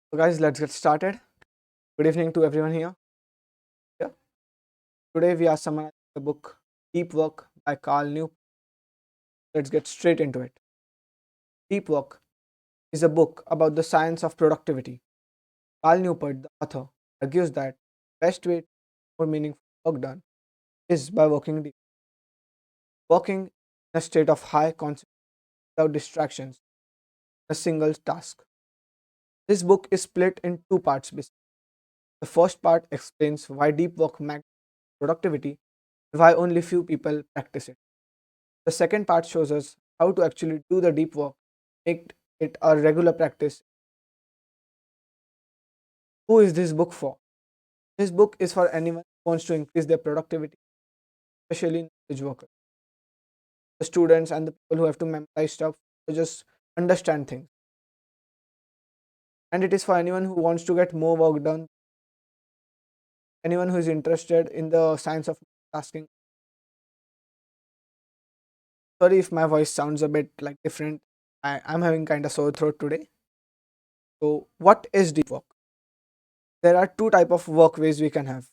So, guys, let's get started. Good evening to everyone here. Yeah. Today, we are summarizing the book Deep Work by Cal Newport. Let's get straight into it. Deep Work is a book about the science of productivity. Cal Newport, the author, argues that the best way to get more meaningful work done is by working deep, working in a state of high concentration without distractions, a single task. This book is split in two parts. Basically. The first part explains why deep work makes productivity and why only few people practice it. The second part shows us how to actually do the deep work, make it a regular practice. Who is this book for? This book is for anyone who wants to increase their productivity, especially knowledge workers, the students, and the people who have to memorize stuff to just understand things. And it is for anyone who wants to get more work done, anyone who is interested in the science of tasking. Sorry if my voice sounds a bit like different. I'm having kind of sore throat today. So, what is deep work? There are two type of work ways we can have: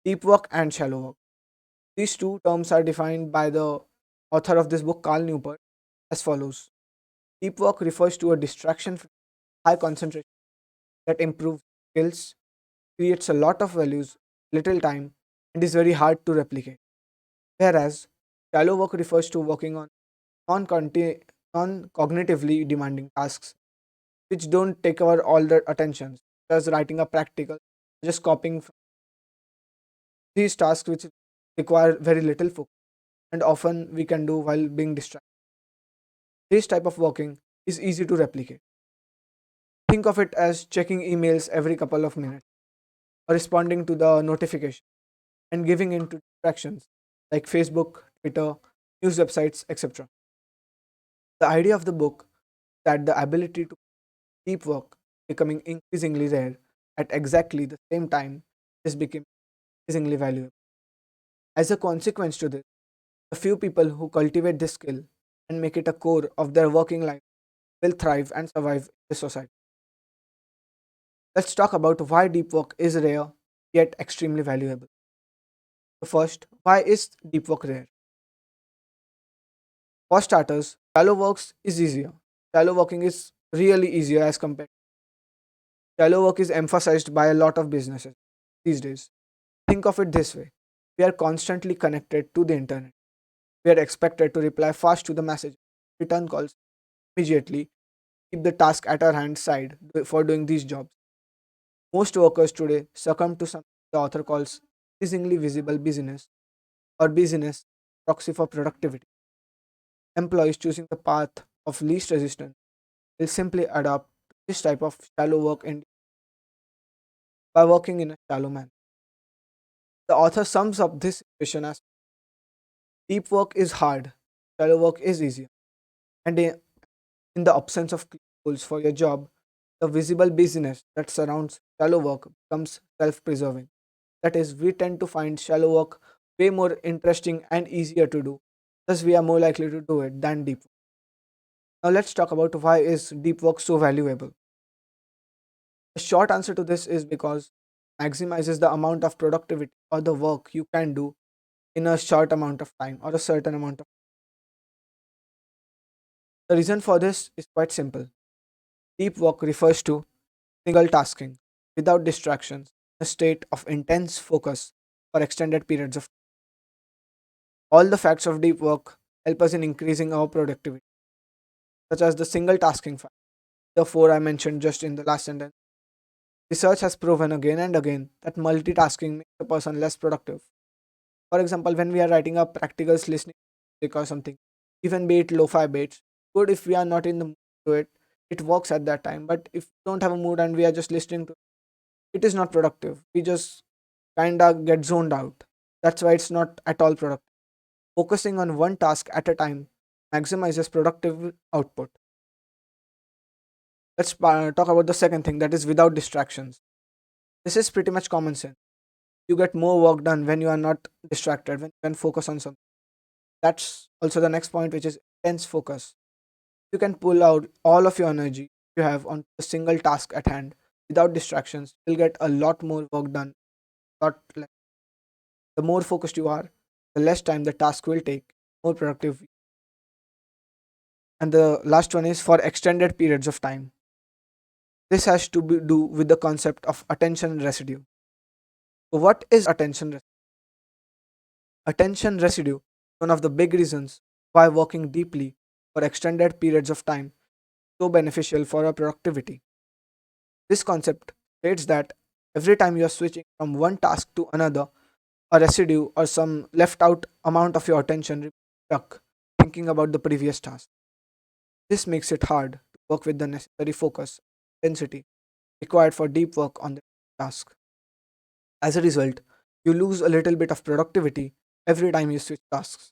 deep work and shallow work. These two terms are defined by the author of this book, Carl Newport, as follows. Deep work refers to a distraction from high concentration that improves skills, creates a lot of values, little time, and is very hard to replicate. Whereas shallow work refers to working on non cognitively demanding tasks which don't take our all the attention, such as writing a practical, just copying from these tasks which require very little focus and often we can do while being distracted. This type of working is easy to replicate. Think of it as checking emails every couple of minutes or responding to the notification and giving in to distractions like Facebook, Twitter, news websites, etc. The idea of the book is that the ability to keep work becoming increasingly rare at exactly the same time is becoming increasingly valuable. As a consequence to this, the few people who cultivate this skill and make it a core of their working life will thrive and survive in the society. Let's talk about why deep work is rare yet extremely valuable. So first, why is deep work rare? For starters, shallow works is easier. Shallow working is really easier as compared. Shallow work is emphasized by a lot of businesses these days. Think of it this way: we are constantly connected to the internet. We are expected to reply fast to the message, return calls immediately, keep the task at our hand side for doing these jobs. Most workers today succumb to something the author calls increasingly visible busyness or busyness proxy for productivity. Employees choosing the path of least resistance will simply adopt this type of shallow work and by working in a shallow manner. The author sums up this situation as deep work is hard, shallow work is easier. And in the absence of clear goals for your job, the visible busyness that surrounds shallow work becomes self preserving. That is, we tend to find shallow work way more interesting and easier to do. Thus, we are more likely to do it than deep work. Now, let's talk about why is deep work so valuable. The short answer to this is because it maximizes the amount of productivity or the work you can do in a short amount of time or a certain amount of. The reason for this is quite simple. Deep work refers to single tasking without distractions, a state of intense focus for extended periods of time. All the facts of deep work help us in increasing our productivity, such as the single tasking fact, the four I mentioned just in the last sentence. Research has proven again and again that multitasking makes a person less productive. For example, when we are writing a practicals listening music or something, even be it lo-fi beats, good if we are not in the mood to it, it works at that time. But if we don't have a mood and we are just listening to it, is not productive. We just kinda get zoned out. That's why it's not at all productive. Focusing on one task at a time maximizes productive output. Let's talk about the second thing, that is without distractions. This is pretty much common sense. You get more work done when you are not distracted, when you can focus on something. That's also the next point, which is intense focus. You can pull out all of your energy you have on a single task at hand Without distractions, you'll get a lot more work done. Lot like, the more focused you are, the less time the task will take, more productive. And the last one is for extended periods of time. This has to do with the concept of attention residue. So, what is attention residue? Is one of the big reasons why working deeply for extended periods of time is so beneficial for our productivity. This concept states that every time you are switching from one task to another, a residue or some left out amount of your attention remains stuck thinking about the previous task. This makes it hard to work with the necessary focus and intensity required for deep work on the task. As a result, you lose a little bit of productivity every time you switch tasks.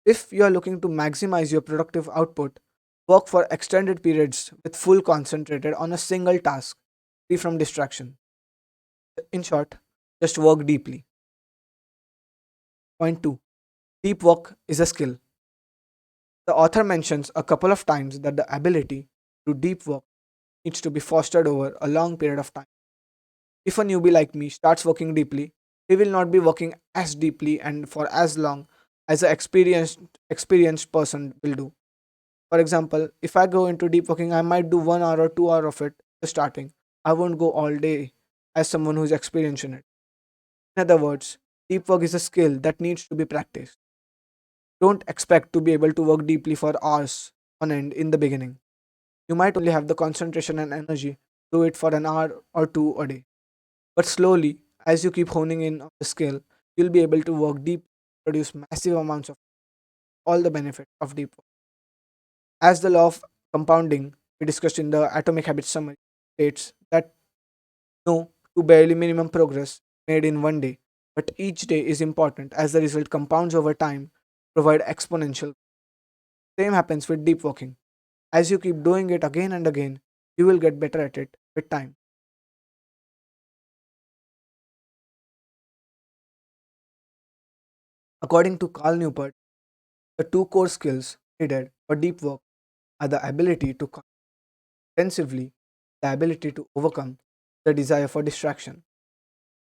If you are looking to maximize your productive output, work for extended periods with full concentrated on a single task, free from distraction. In short, just work deeply. Point 2. Deep work is a skill. The author mentions a couple of times that the ability to deep work needs to be fostered over a long period of time. If a newbie like me starts working deeply, he will not be working as deeply and for as long as an experienced person will do. For example, if I go into deep working, I might do 1 hour or 2 hour of it starting. I won't go all day as someone who's experienced in it. In other words, deep work is a skill that needs to be practiced. Don't expect to be able to work deeply for hours on end in the beginning. You might only have the concentration and energy to do it for an hour or two a day. But slowly, as you keep honing in on the skill, you'll be able to work deep, produce massive amounts of all the benefits of deep work. As the law of compounding we discussed in the Atomic Habits summary states that no to barely minimum progress made in one day, but each day is important as the result compounds over time, provide exponential. Same happens with deep working. As you keep doing it again and again, you will get better at it with time. According to Carl Newport, the two core skills needed for deep work are the ability to intensively, the ability to overcome the desire for distraction.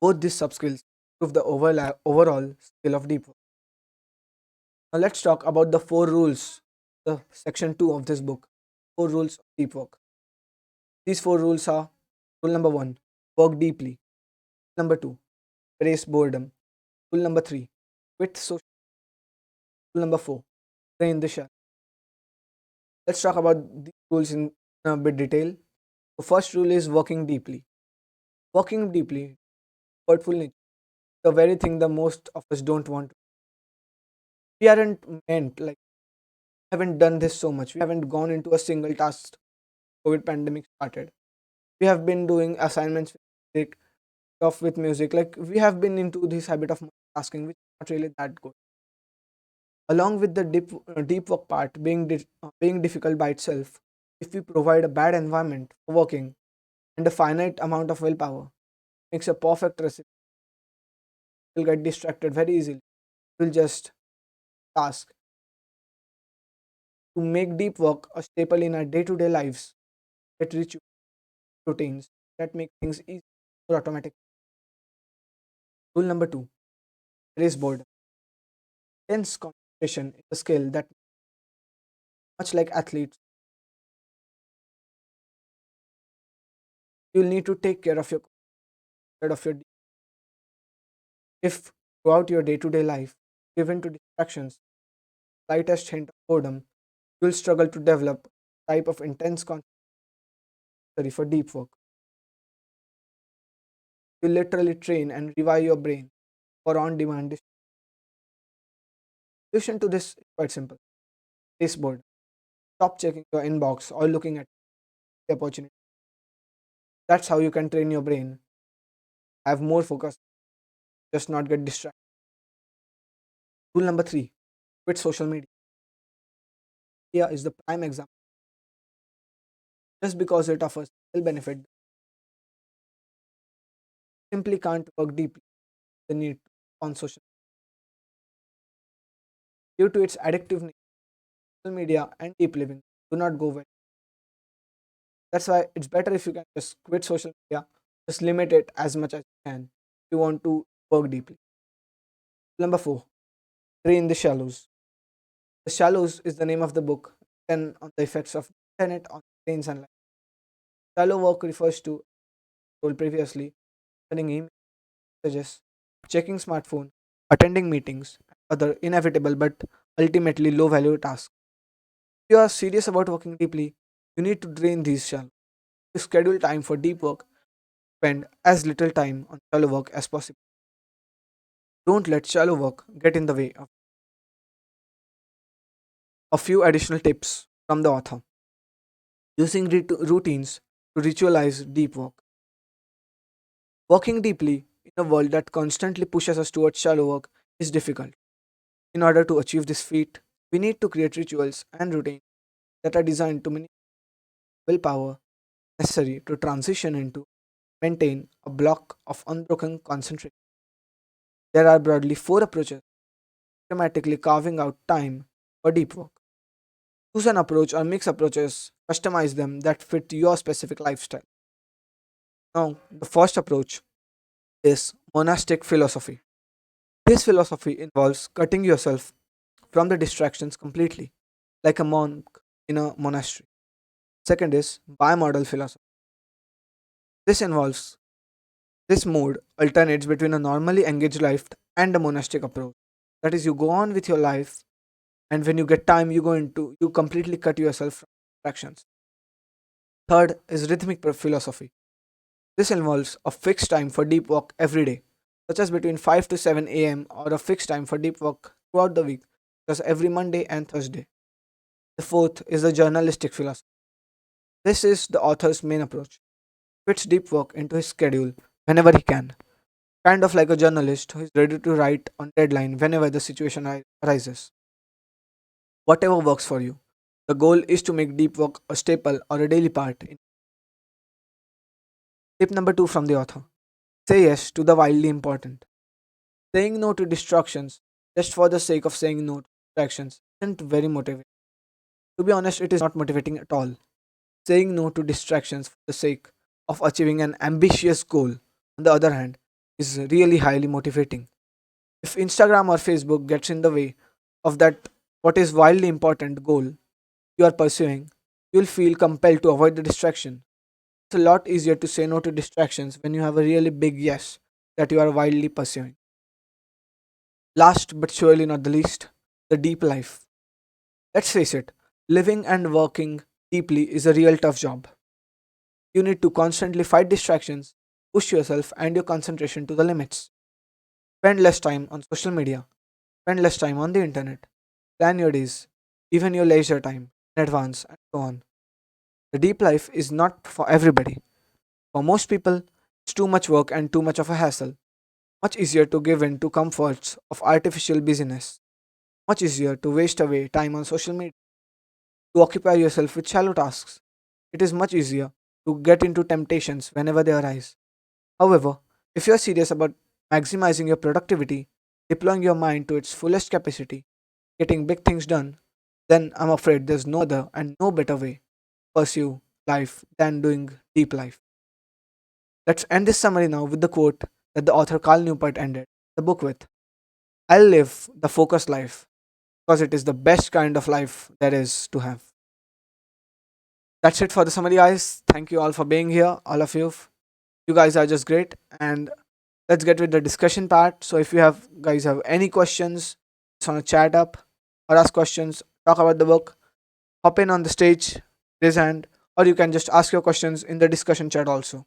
Both these subskills improve the overall skill of deep work. Now let's talk about the four rules, the section 2 of this book. Four rules of deep work. These four rules are: rule number 1, work deeply. Number 2, embrace boredom. Rule number 3, quit social. Rule number 4, train the shell. Let's talk about these rules in a bit detail. The first rule is working deeply. Working deeply, hurtful nature, the very thing the most of us don't want. We aren't meant like haven't done this so much. We haven't gone into a single task. COVID pandemic started. We have been doing assignments with music, stuff with music. Like we have been into this habit of multitasking, which is not really that good. Along with the deep work part being difficult by itself, if we provide a bad environment for working and a finite amount of willpower, makes a perfect recipe. You'll get distracted very easily. You'll just task to make deep work a staple in our day-to-day lives. Get ritual routines that make things easy or automatic. Rule number 2, erase boredom. Tense concentration is a skill that, much like athletes, you'll need to take care of your. If throughout your day-to-day life, given to distractions, slightest hint of boredom, you'll struggle to develop type of intense concentration for deep work. You literally train and rewire your brain for on-demand. Solution to this is quite simple. Erase boredom. Stop checking your inbox or looking at the opportunity. That's how you can train your brain. Have more focus, just not get distracted. Rule number 3, quit social media. Here is the prime example. Just because it offers will benefit, simply can't work deeply the need on social due to its addictive nature. Social media and deep living do not go well. That's why it's better if you can just quit social media, just limit it as much as you can if you want to work deeply. Number four, Drain the Shallows. The Shallows is the name of the book, 10 on the effects of internet on brain sunlight. Shallow work refers to, told previously, sending email messages, checking smartphone, attending meetings, and other inevitable but ultimately low value tasks. If you are serious about working deeply, you need to drain these shallow. To schedule time for deep work, spend as little time on shallow work as possible. Don't let shallow work get in the way of a few additional tips from the author. Using routines to ritualize deep work. Working deeply in a world that constantly pushes us towards shallow work is difficult. In order to achieve this feat, we need to create rituals and routines that are designed to minimize willpower necessary to transition into maintain a block of unbroken concentration. There are broadly four approaches systematically carving out time for deep work. Choose an approach or mix approaches, customize them that fit your specific lifestyle. Now, the first approach is monastic philosophy. This philosophy involves cutting yourself from the distractions completely, like a monk in a monastery. Second is bimodal philosophy. This involves this mode alternates between a normally engaged life and a monastic approach. That is, you go on with your life, and when you get time, you completely cut yourself from distractions. Third is rhythmic philosophy. This involves a fixed time for deep work every day, such as between 5 to 7 a.m., or a fixed time for deep work throughout the week, such as every Monday and Thursday. The fourth is the journalistic philosophy. This is the author's main approach. Fits deep work into his schedule whenever he can, kind of like a journalist who is ready to write on deadline whenever the situation arises. Whatever works for you. The goal is to make deep work a staple or a daily part. Tip number two from the author: say yes to the wildly important. Saying no to distractions just for the sake of saying no to distractions isn't very motivating. To be honest, it is not motivating at all. Saying no to distractions for the sake of achieving an ambitious goal, on the other hand, is really highly motivating. If Instagram or Facebook gets in the way of that what is wildly important goal you are pursuing, you'll feel compelled to avoid the distraction. It's a lot easier to say no to distractions when you have a really big yes that you are wildly pursuing. Last but surely not the least, the deep life. Let's face it, living and working deeply is a real tough job. You need to constantly fight distractions, push yourself and your concentration to the limits. Spend less time on social media, spend less time on the internet, plan your days, even your leisure time in advance, and so on. The deep life is not for everybody. For most people, it's too much work and too much of a hassle. Much easier to give in to comforts of artificial busyness. Much easier to waste away time on social media, to occupy yourself with shallow tasks. It is much easier to get into temptations whenever they arise. However, if you're serious about maximizing your productivity, deploying your mind to its fullest capacity, getting big things done, then I'm afraid there's no other and no better way to pursue life than doing deep life. Let's end this summary now with the quote that the author Cal Newport ended the book with: I'll live the focused life because it is the best kind of life there is to have. That's it for the summary, guys. Thank you all for being here, all of you. You guys are just great. And let's get with the discussion part. So if you have guys have any questions, it's on a chat up or ask questions, talk about the book, hop in on the stage, raise hand, or you can just ask your questions in the discussion chat also.